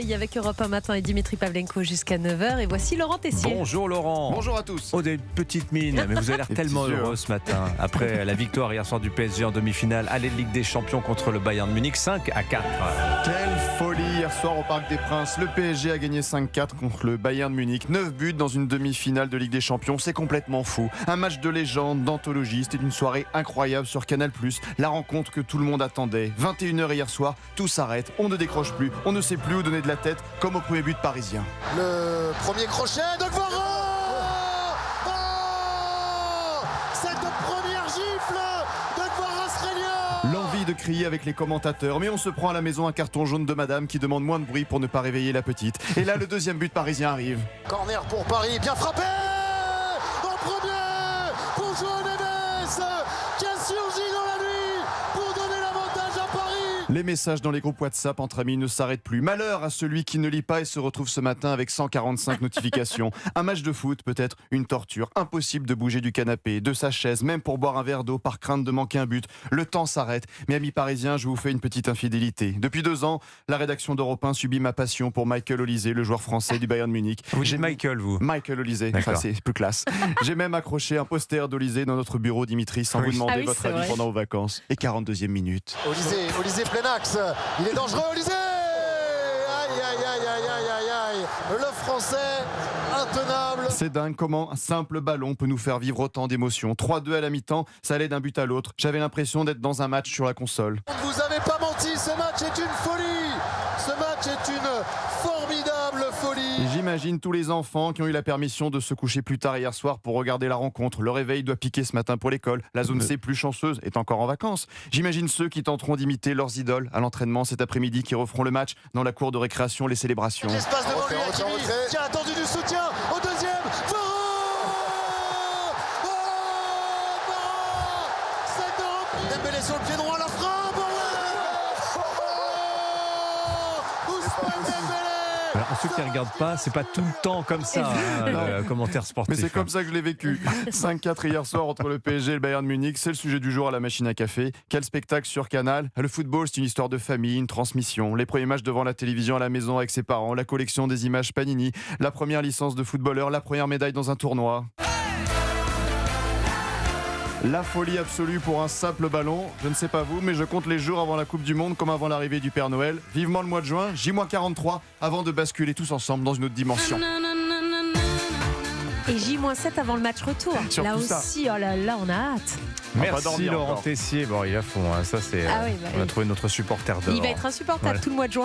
Et avec Europe 1 Matin et Dimitri Pavlenko jusqu'à 9h. Et voici Laurent Tessier. Bonjour Laurent. Bonjour à tous. Oh, des petites mines, mais vous avez l'air tellement heureux ce matin. Après la victoire hier soir du PSG en demi-finale, aller de Ligue des Champions contre le Bayern de Munich, 5-4. Quelle folie hier soir au Parc des Princes. Le PSG a gagné 5-4 contre le Bayern de Munich. 9 buts dans une demi-finale de Ligue des Champions, c'est complètement fou. Un match de légende, d'anthologie, c'était une soirée incroyable sur Canal+. La rencontre que tout le monde attendait. 21h hier soir, tout s'arrête, on ne décroche plus, on ne sait plus où donner de la tête, comme au premier but parisien. Le premier crochet de Gvara. Cette première gifle de Kvaratskhelia. L'envie de crier avec les commentateurs, mais on se prend à la maison un carton jaune de madame qui demande moins de bruit pour ne pas réveiller la petite. Et là, le deuxième but parisien arrive. Corner pour Paris, bien frappé. En premier pour João Neves qui a surgi dans la nuit pour donner l'avantage à Paris. Les messages dans les groupes WhatsApp entre amis ne s'arrêtent plus. Malheur à celui qui ne lit pas et se retrouve ce matin avec 145 notifications. Un match de foot, peut-être une torture. Impossible de bouger du canapé, de sa chaise, même pour boire un verre d'eau par crainte de manquer un but. Le temps s'arrête. Mais amis parisiens, je vous fais une petite infidélité. Depuis 2 ans, la rédaction d'Europe 1 subit ma passion pour Michael Olise, le joueur français du Bayern de Munich. Vous dites Michael, vous Michael Olise, D'accord. enfin, c'est plus classe. J'ai même accroché un poster d'Olise dans notre bureau, Dimitri, sans vous demander Ah oui, votre c'est avis vrai. pendant vos vacances. Et 42e minute. Olise plein axe. Il est dangereux, Olise. Aïe, aïe, aïe, aïe, aïe, aïe, aïe. Le français intenable. C'est dingue comment un simple ballon peut nous faire vivre autant d'émotions. 3-2 à la mi-temps, ça allait d'un but à l'autre. J'avais l'impression d'être dans un match sur la console. Vous avez pas menti, ce match est une folie. Ce match est une formidable folie. Et j'imagine tous les enfants qui ont eu la permission de se coucher plus tard hier soir pour regarder la rencontre. Le réveil doit piquer ce matin pour l'école. La zone C plus chanceuse est encore en vacances. J'imagine ceux qui tenteront d'imiter leurs idoles à l'entraînement cet après-midi, qui referont le match dans la cour de récréation, les célébrations. L'espace devant lui, Retrait, Hakimi, retrait. qui a attendu du soutien au deuxième. Dembélé sur le pied droit, la frappe. Ousmane Dembélé. Alors, pour ceux qui ne regardent pas, c'est pas tout le temps comme ça, le commentaire sportif. Mais c'est comme ça que je l'ai vécu. 5-4 hier soir entre le PSG et le Bayern de Munich. C'est le sujet du jour à la machine à café. Quel spectacle sur Canal. Le football, c'est une histoire de famille, une transmission. Les premiers matchs devant la télévision à la maison avec ses parents. La collection des images Panini. La première licence de footballeur. La première médaille dans un tournoi. La folie absolue pour un simple ballon. Je ne sais pas vous, mais je compte les jours avant la Coupe du Monde comme avant l'arrivée du Père Noël. Vivement le mois de juin, J-43, avant de basculer tous ensemble dans une autre dimension. Et J-7 avant le match retour. Surtout Là ça. aussi, oh là là, on a hâte. On va Merci dormir Laurent encore. Tessier. Bon, il est à fond, hein. Ça c'est. Ah oui, bah on a oui. trouvé notre supporter d'or. Il va être insupportable Voilà. tout le mois de juin.